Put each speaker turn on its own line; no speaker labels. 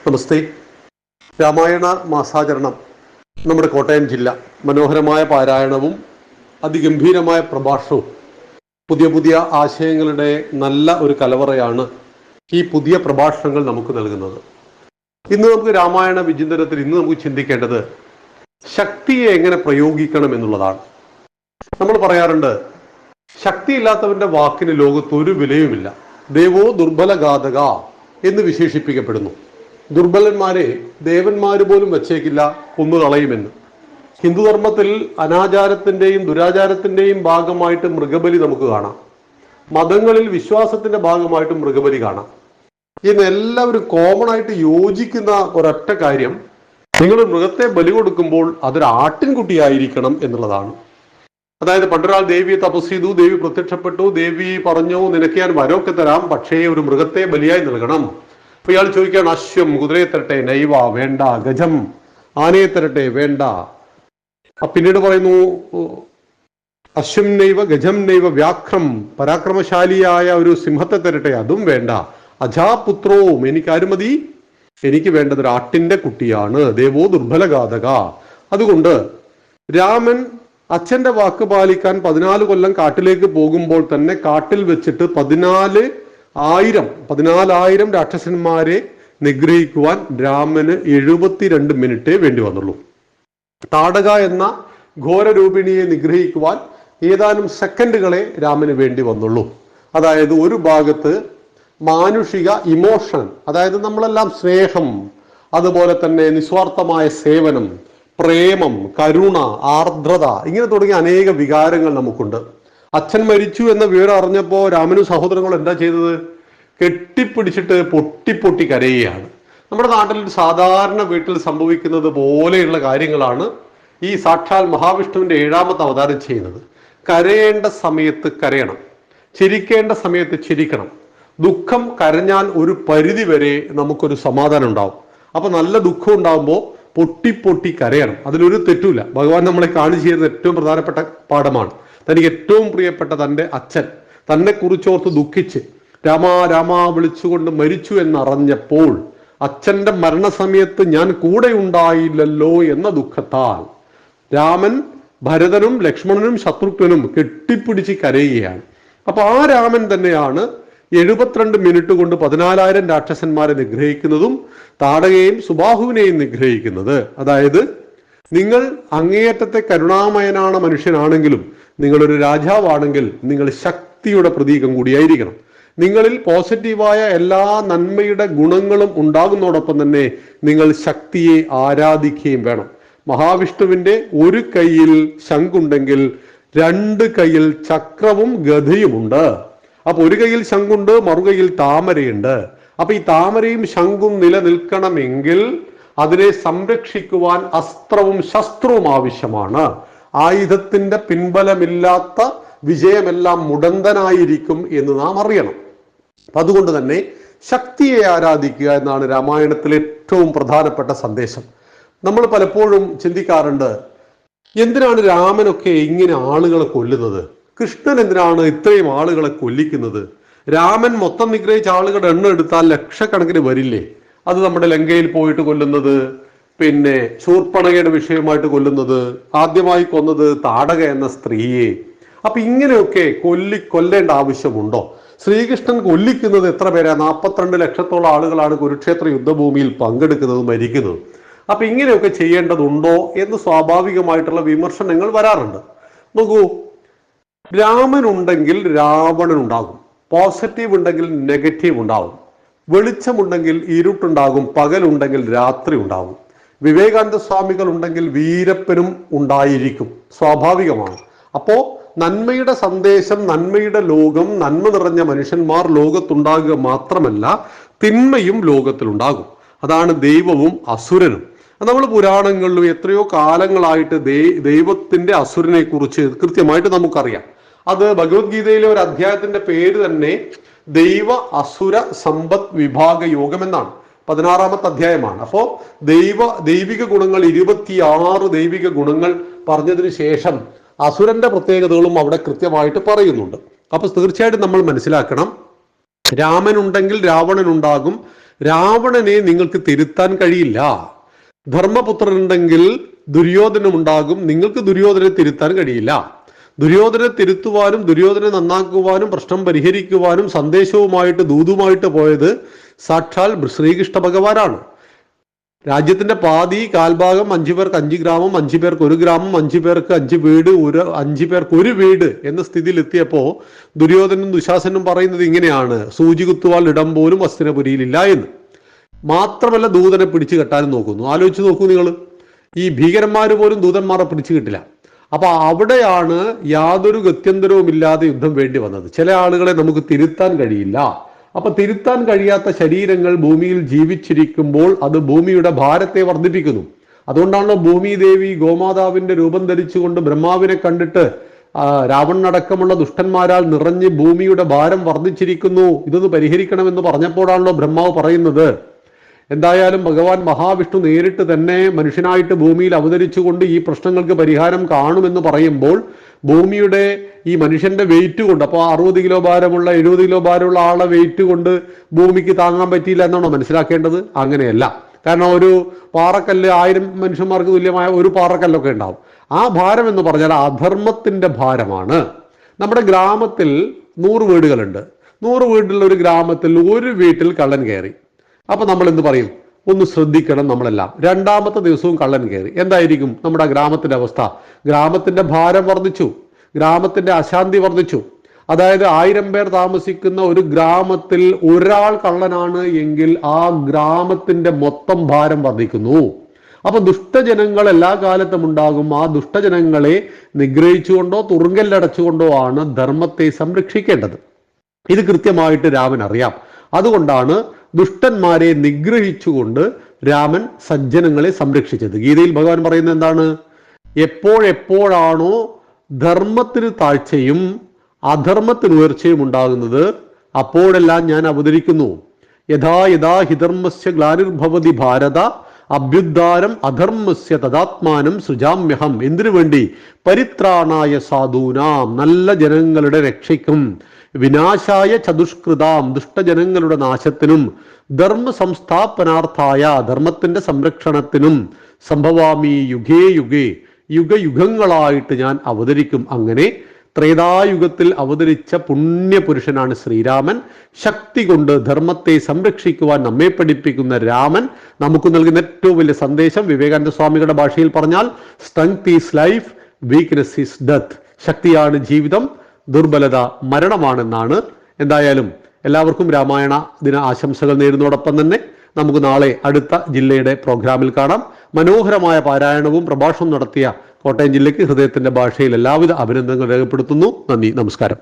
നമസ്തേ. രാമായണ മാസാചരണം നമ്മുടെ കോട്ടയം ജില്ല മനോഹരമായ പാരായണവും അതിഗംഭീരമായ പ്രഭാഷണവും പുതിയ പുതിയ ആശയങ്ങളുടെ നല്ല ഒരു കലവറയാണ് ഈ പുതിയ പ്രഭാഷണങ്ങൾ നമുക്ക് നൽകുന്നത്. ഇന്ന് നമുക്ക് രാമായണ വിചിന്തനത്തിൽ നമുക്ക് ചിന്തിക്കേണ്ടത് ശക്തിയെ എങ്ങനെ പ്രയോഗിക്കണം എന്നുള്ളതാണ്. നമ്മൾ പറയാറുണ്ട്, ശക്തിയില്ലാത്തവന്റെ വാക്കിന് ലോകത്ത് ഒരു വിലയുമില്ല. ദേവോ ദുർബലഘാതക എന്ന് വിശേഷിപ്പിക്കപ്പെടുന്നു. ദുർബലന്മാരെ ദേവന്മാര് പോലും വച്ചേക്കില്ല, കൊന്നുകളയുമെന്ന്. ഹിന്ദുധർമ്മത്തിൽ അനാചാരത്തിന്റെയും ദുരാചാരത്തിന്റെയും ഭാഗമായിട്ട് മൃഗബലി നമുക്ക് കാണാം. മതങ്ങളിൽ വിശ്വാസത്തിന്റെ ഭാഗമായിട്ട് മൃഗബലി കാണാം. ഇന്ന് എല്ലാവരും കോമൺ ആയിട്ട് യോജിക്കുന്ന ഒരൊറ്റ കാര്യം, നിങ്ങൾ മൃഗത്തെ ബലി കൊടുക്കുമ്പോൾ അതൊരു ആട്ടിൻകുട്ടിയായിരിക്കണം എന്നുള്ളതാണ്. അതായത് പണ്ടൊരാൾ ദേവിയെ തപസ് ചെയ്തു, ദേവി പ്രത്യക്ഷപ്പെട്ടു, ദേവി പറഞ്ഞു, നിനക്ക് ഞാൻ വരമൊക്കെ തരാം, പക്ഷേ ഒരു മൃഗത്തെ ബലിയായി നൽകണം. അപ്പൊ ഇയാൾ ചോദിക്കുകയാണ്, അശ്വം കുതിരയെ തരട്ടെ, നൈവ വേണ്ട, ഗജം ആനയെ തരട്ടെ, വേണ്ട. പിന്നീട് പറയുന്നു, അശ്വം നൈവ ഗജം നൈവ വ്യാഘ്രം, പരാക്രമശാലിയായ ഒരു സിംഹത്തെ തരട്ടെ, അതും വേണ്ട. അജാപുത്രവും എനിക്ക് ആര് മതി, എനിക്ക് വേണ്ടത് ഒരു ആട്ടിന്റെ കുട്ടിയാണ്. ദേവോ ദുർബലഘാതക. അതുകൊണ്ട് രാമൻ അച്ഛന്റെ വാക്ക് പാലിക്കാൻ 14 കൊല്ലം കാട്ടിലേക്ക് പോകുമ്പോൾ തന്നെ കാട്ടിൽ വെച്ചിട്ട് 14,000 രാക്ഷസന്മാരെ നിഗ്രഹിക്കുവാൻ രാമന് 72 മിനിറ്റേ വേണ്ടി വന്നുള്ളൂ. താടക എന്ന ഘോരരൂപിണിയെ നിഗ്രഹിക്കുവാൻ ഏതാനും സെക്കൻഡുകളെ രാമന് വേണ്ടി വന്നുള്ളൂ. അതായത് ഒരു ഭാഗത്ത് മാനുഷിക ഇമോഷൻ, അതായത് നമ്മളെല്ലാം സ്നേഹം, അതുപോലെ തന്നെ നിസ്വാർത്ഥമായ സേവനം, പ്രേമം, കരുണ, ആർദ്രത, ഇങ്ങനെ തുടങ്ങിയ അനേക വികാരങ്ങൾ നമുക്കുണ്ട്. അച്ഛൻ മരിച്ചു എന്ന വിവരം അറിഞ്ഞപ്പോൾ രാമനും സഹോദരങ്ങളും എന്താ ചെയ്തത്? കെട്ടിപ്പിടിച്ചിട്ട് പൊട്ടി കരയുകയാണ്. നമ്മുടെ നാട്ടിൽ സാധാരണ വീട്ടിൽ സംഭവിക്കുന്നത് പോലെയുള്ള കാര്യങ്ങളാണ് ഈ സാക്ഷാൽ മഹാവിഷ്ണുവിന്റെ 7ാമത്തെ അവതാരം ചെയ്യുന്നത്. കരയേണ്ട സമയത്ത് കരയണം, ചിരിക്കേണ്ട സമയത്ത് ചിരിക്കണം. ദുഃഖം കരഞ്ഞാൽ ഒരു പരിധി വരെ നമുക്കൊരു സമാധാനം ഉണ്ടാവും. അപ്പൊ നല്ല ദുഃഖം ഉണ്ടാകുമ്പോൾ പൊട്ടി കരയണം, അതിലൊരു തെറ്റുമില്ല. ഭഗവാൻ നമ്മളെ കാണിച്ചു തരുന്ന ഏറ്റവും പ്രധാനപ്പെട്ട പാഠമാണ്. തനിക്ക് ഏറ്റവും പ്രിയപ്പെട്ട തൻ്റെ അച്ഛൻ തന്നെ കുറിച്ചോർത്ത് ദുഃഖിച്ച് രാമ വിളിച്ചുകൊണ്ട് മരിച്ചു എന്നറിഞ്ഞപ്പോൾ അച്ഛന്റെ മരണസമയത്ത് ഞാൻ കൂടെ ഉണ്ടായില്ലല്ലോ എന്ന ദുഃഖത്താൽ രാമൻ ഭരതനും ലക്ഷ്മണനും ശത്രുഘ്നും കെട്ടിപ്പിടിച്ച് കരയുകയാണ്. അപ്പൊ ആ രാമൻ തന്നെയാണ് 72 മിനിറ്റ് കൊണ്ട് 14,000 രാക്ഷസന്മാരെ നിഗ്രഹിക്കുന്നതും താടകയെയും സുബാഹുവിനെയും നിഗ്രഹിക്കുന്നത്. അതായത് നിങ്ങൾ അങ്ങേയറ്റത്തെ കരുണാമയനാണ് മനുഷ്യനാണെങ്കിലും നിങ്ങളൊരു രാജാവാണെങ്കിൽ നിങ്ങൾ ശക്തിയുടെ പ്രതീകം കൂടിയായിരിക്കണം. നിങ്ങളിൽ പോസിറ്റീവായ എല്ലാ നന്മയുടെ ഗുണങ്ങളും ഉണ്ടാകുന്നതോടൊപ്പം തന്നെ നിങ്ങൾ ശക്തിയെ ആരാധിക്കുകയും വേണം. മഹാവിഷ്ണുവിന്റെ ഒരു കൈയിൽ ശംഖുണ്ടെങ്കിൽ 2 കൈയിൽ ചക്രവും ഗദയുമുണ്ട്. അപ്പൊ ഒരു കൈയിൽ ശംഖുണ്ട്, മറുകൈയിൽ താമരയുണ്ട്. അപ്പൊ ഈ താമരയും ശംഖും നിലനിൽക്കണമെങ്കിൽ അതിനെ സംരക്ഷിക്കുവാൻ അസ്ത്രവും ശസ്ത്രവും ആവശ്യമാണ്. ആയുധത്തിന്റെ പിൻബലമില്ലാത്ത വിജയമെല്ലാം മുടന്തനായിരിക്കും എന്ന് നാം അറിയണം. അതുകൊണ്ട് തന്നെ ശക്തിയെ ആരാധിക്കുക എന്നാണ് രാമായണത്തിലെ ഏറ്റവും പ്രധാനപ്പെട്ട സന്ദേശം. നമ്മൾ പലപ്പോഴും ചിന്തിക്കാറുണ്ട്, എന്തിനാണ് രാമനൊക്കെ ഇങ്ങനെ ആളുകളെ കൊല്ലുന്നത്? കൃഷ്ണൻ എന്തിനാണ് ഇത്രയും ആളുകളെ കൊല്ലിക്കുന്നത്? രാമൻ മൊത്തം നിഗ്രഹിച്ച ആളുകളുടെ എണ്ണം എടുത്താൽ ലക്ഷക്കണക്കിന് വരില്ലേ? അത് നമ്മുടെ ലങ്കയിൽ പോയിട്ട് കൊല്ലുന്നത്, പിന്നെ ശൂർപ്പണകയുടെ വിഷയമായിട്ട് കൊല്ലുന്നത്, ആദ്യമായി കൊന്നത് താടക എന്ന സ്ത്രീയെ. അപ്പൊ ഇങ്ങനെയൊക്കെ കൊല്ലേണ്ട ആവശ്യമുണ്ടോ? ശ്രീകൃഷ്ണൻ കൊല്ലിക്കുന്നത് എത്ര പേരാ? 42 ലക്ഷത്തോളം ആളുകളാണ് കുരുക്ഷേത്ര യുദ്ധഭൂമിയിൽ പങ്കെടുക്കുന്നത്, മരിക്കുന്നത്. അപ്പൊ ഇങ്ങനെയൊക്കെ ചെയ്യേണ്ടതുണ്ടോ എന്ന് സ്വാഭാവികമായിട്ടുള്ള വിമർശനങ്ങൾ വരാറുണ്ട്. നോക്കൂ, രാമനുണ്ടെങ്കിൽ രാവണൻ ഉണ്ടാകും, പോസിറ്റീവ് ഉണ്ടെങ്കിൽ നെഗറ്റീവ് ഉണ്ടാകും, വെളിച്ചമുണ്ടെങ്കിൽ ഇരുട്ടുണ്ടാകും, പകലുണ്ടെങ്കിൽ രാത്രി ഉണ്ടാകും. വിവേകാനന്ദ സ്വാമികൾ ഉണ്ടെങ്കിൽ വീരപ്പനും ഉണ്ടായിരിക്കും, സ്വാഭാവികമാണ്. അപ്പോ നന്മയുടെ സന്ദേശം, നന്മയുടെ ലോകം, നന്മ നിറഞ്ഞ മനുഷ്യന്മാർ ലോകത്തുണ്ടാകുക മാത്രമല്ല തിന്മയും ലോകത്തിലുണ്ടാകും. അതാണ് ദൈവവും അസുരനും. നമ്മൾ പുരാണങ്ങളിലും എത്രയോ കാലങ്ങളായിട്ട് ദൈവത്തിന്റെ അസുരനെ കുറിച്ച് കൃത്യമായിട്ട് നമുക്കറിയാം. അത് ഭഗവത്ഗീതയിലെ ഒരു അധ്യായത്തിന്റെ പേര് തന്നെ ദൈവ അസുര സമ്പദ് വിഭാഗ യോഗം എന്നാണ്. 16ാമത്തെ അധ്യായമാണ്. അപ്പോ ദൈവിക ഗുണങ്ങൾ 26 ദൈവിക ഗുണങ്ങൾ പറഞ്ഞതിന് ശേഷം അസുരന്റെ പ്രത്യേകതകളും അവിടെ കൃത്യമായിട്ട് പറയുന്നുണ്ട്. അപ്പൊ തീർച്ചയായിട്ടും നമ്മൾ മനസ്സിലാക്കണം, രാമനുണ്ടെങ്കിൽ രാവണൻ ഉണ്ടാകും, രാവണനെ നിങ്ങൾക്ക് തിരുത്താൻ കഴിയില്ല. ധർമ്മപുത്രനുണ്ടെങ്കിൽ ദുര്യോധനമുണ്ടാകും, നിങ്ങൾക്ക് ദുര്യോധനെ തിരുത്താൻ കഴിയില്ല. ദുര്യോധനെ തിരുത്തുവാനും ദുര്യോധനെ നന്നാക്കുവാനും പ്രശ്നം പരിഹരിക്കുവാനും സന്ദേശവുമായിട്ട് ദൂതുമായിട്ട് പോയത് സാക്ഷാൽ ശ്രീകൃഷ്ണ ഭഗവാനാണ്. രാജ്യത്തിന്റെ പാതി കാൽഭാഗം 5 പേർക്ക് 5 ഗ്രാമം, 5 പേർക്ക് 1 ഗ്രാമം, 5 പേർക്ക് 5 വീട്, 5 പേർക്ക് 1 വീട് എന്ന സ്ഥിതിയിൽ എത്തിയപ്പോ ദുര്യോധനും ദുശാസനും പറയുന്നത് ഇങ്ങനെയാണ്: സൂചി കുത്തുവാൾ ഇടം പോലും ഹസ്തിനപുരിയിലില്ല എന്ന്. മാത്രമല്ല ദൂതനെ പിടിച്ചു കെട്ടാനും നോക്കുന്നു. ആലോചിച്ച് നോക്കൂ നിങ്ങൾ, ഈ ഭീകരന്മാര് പോലും ദൂതന്മാരെ പിടിച്ചു കിട്ടില്ല. അപ്പൊ അവിടെയാണ് യാതൊരു ഗത്യന്തരവുമില്ലാതെ യുദ്ധം വേണ്ടി വന്നത്. ചില ആളുകളെ നമുക്ക് തിരുത്താൻ കഴിയില്ല. അപ്പൊ തിരുത്താൻ കഴിയാത്ത ശരീരങ്ങൾ ഭൂമിയിൽ ജീവിച്ചിരിക്കുമ്പോൾ അത് ഭൂമിയുടെ ഭാരത്തെ വർദ്ധിപ്പിക്കുന്നു. അതുകൊണ്ടാണല്ലോ ഭൂമിദേവി ഗോമാതാവിന്റെ രൂപം ധരിച്ചുകൊണ്ട് ബ്രഹ്മാവിനെ കണ്ടിട്ട് രാവണനടക്കമുള്ള ദുഷ്ടന്മാരാൽ നിറഞ്ഞ് ഭൂമിയുടെ ഭാരം വർദ്ധിച്ചിരിക്കുന്നു, ഇതൊന്ന് പരിഹരിക്കണമെന്ന് പറഞ്ഞപ്പോഴാണല്ലോ ബ്രഹ്മാവ് പറയുന്നത്. എന്തായാലും ഭഗവാൻ മഹാവിഷ്ണു നേരിട്ട് തന്നെ മനുഷ്യനായിട്ട് ഭൂമിയിൽ അവതരിച്ചുകൊണ്ട് ഈ പ്രശ്നങ്ങൾക്ക് പരിഹാരം കാണുമെന്ന് പറയുമ്പോൾ ഭൂമിയുടെ ഈ മനുഷ്യന്റെ വെയിറ്റ് കൊണ്ട്, അപ്പോൾ 60 കിലോ ഭാരമുള്ള 70 കിലോ ഭാരമുള്ള ആളെ വെയിറ്റ് കൊണ്ട് ഭൂമിക്ക് താങ്ങാൻ പറ്റിയില്ല എന്നാണോ മനസ്സിലാക്കേണ്ടത്? അങ്ങനെയല്ല. കാരണം ഒരു പാറക്കല്ല് 1000 മനുഷ്യന്മാർക്ക് തുല്യമായ ഒരു പാറക്കല്ലൊക്കെ ഉണ്ടാവും. ആ ഭാരം എന്ന് പറഞ്ഞാൽ അധർമ്മത്തിന്റെ ഭാരമാണ്. നമ്മുടെ ഗ്രാമത്തിൽ 100 വീടുകളുണ്ട്. 100 വീടുള്ള ഒരു ഗ്രാമത്തിൽ ഒരു വീട്ടിൽ കള്ളൻ കയറി. അപ്പൊ നമ്മൾ എന്ത് പറയും? ഒന്ന് ശ്രദ്ധിക്കണം നമ്മളെല്ലാം. രണ്ടാമത്തെ ദിവസവും കള്ളൻ കയറി. എന്തായിരിക്കും നമ്മുടെ ഗ്രാമത്തിന്റെ അവസ്ഥ? ഗ്രാമത്തിന്റെ ഭാരം വർദ്ധിച്ചു, ഗ്രാമത്തിന്റെ അശാന്തി വർദ്ധിച്ചു. അതായത് 1000 പേർ താമസിക്കുന്ന ഒരു ഗ്രാമത്തിൽ ഒരാൾ കള്ളനാണ് എങ്കിൽ ആ ഗ്രാമത്തിന്റെ മൊത്തം ഭാരം വർദ്ധിക്കുന്നു. അപ്പൊ ദുഷ്ടജനങ്ങൾ എല്ലാ കാലത്തും ഉണ്ടാകും. ആ ദുഷ്ടജനങ്ങളെ നിഗ്രഹിച്ചുകൊണ്ടോ തുറുങ്കലിലടച്ചുകൊണ്ടോ ആണ് ധർമ്മത്തെ സംരക്ഷിക്കേണ്ടത്. ഇത് കൃത്യമായിട്ട് രാമൻ അറിയാം. അതുകൊണ്ടാണ് ദുഷ്ടന്മാരെ നിഗ്രഹിച്ചുകൊണ്ട് രാമൻ സജ്ജനങ്ങളെ സംരക്ഷിച്ചത്. ഗീതയിൽ ഭഗവാൻ പറയുന്നത് എന്താണ്? എപ്പോഴെപ്പോഴാണോ ധർമ്മത്തിന് താഴ്ചയും അധർമ്മത്തിന് ഉയർച്ചയും ഉണ്ടാകുന്നത് അപ്പോഴെല്ലാം ഞാൻ അവതരിക്കുന്നു. യഥാ യഥാ ഹിധർമ്മസ്യ ഗ്ലാനിർഭവതി ഭാരത അഭ്യുദ്ധാരം അധർമ്മസ്യ തദാത്മാനം സൃജാമ്യഹം. എന്തിനു വേണ്ടി? പരിത്രാണായ സാധൂനാം, നല്ല ജനങ്ങളുടെ രക്ഷയ്ക്കും, വിനാശായ ചതുഷ്കൃതാം, ദുഷ്ടജനങ്ങളുടെ നാശത്തിനും, ധർമ്മ സംസ്ഥാപനാർത്ഥായ, ധർമ്മത്തിന്റെ സംരക്ഷണത്തിനും, സംഭവാമി യുഗേ യുഗേ, യുഗയുഗങ്ങളായിട്ട് ഞാൻ അവതരിക്കും. അങ്ങനെ ത്രേതായുഗത്തിൽ അവതരിച്ച പുണ്യപുരുഷനാണ് ശ്രീരാമൻ. ശക്തി കൊണ്ട് ധർമ്മത്തെ സംരക്ഷിക്കുവാൻ നമ്മെ പഠിപ്പിക്കുന്ന രാമൻ നമുക്ക് നൽകുന്ന ഏറ്റവും വലിയ സന്ദേശം വിവേകാനന്ദ സ്വാമികളുടെ ഭാഷയിൽ പറഞ്ഞാൽ strength is life, weakness is death. ശക്തിയാണ് ജീവിതം, ദുർബലത മരണമാണെന്നാണ്. എന്തായാലും എല്ലാവർക്കും രാമായണ ദിന ആശംസകൾ നേരുന്നതോടൊപ്പം തന്നെ നമുക്ക് നാളെ അടുത്ത ജില്ലയുടെ പ്രോഗ്രാമിൽ കാണാം. മനോഹരമായ പാരായണവും പ്രഭാഷണവും നടത്തിയ കോട്ടയം ജില്ലയ്ക്ക് ഹൃദയത്തിന്റെ ഭാഷയിൽ എല്ലാവിധ അഭിനന്ദനങ്ങൾ രേഖപ്പെടുത്തുന്നു. നന്ദി, നമസ്കാരം.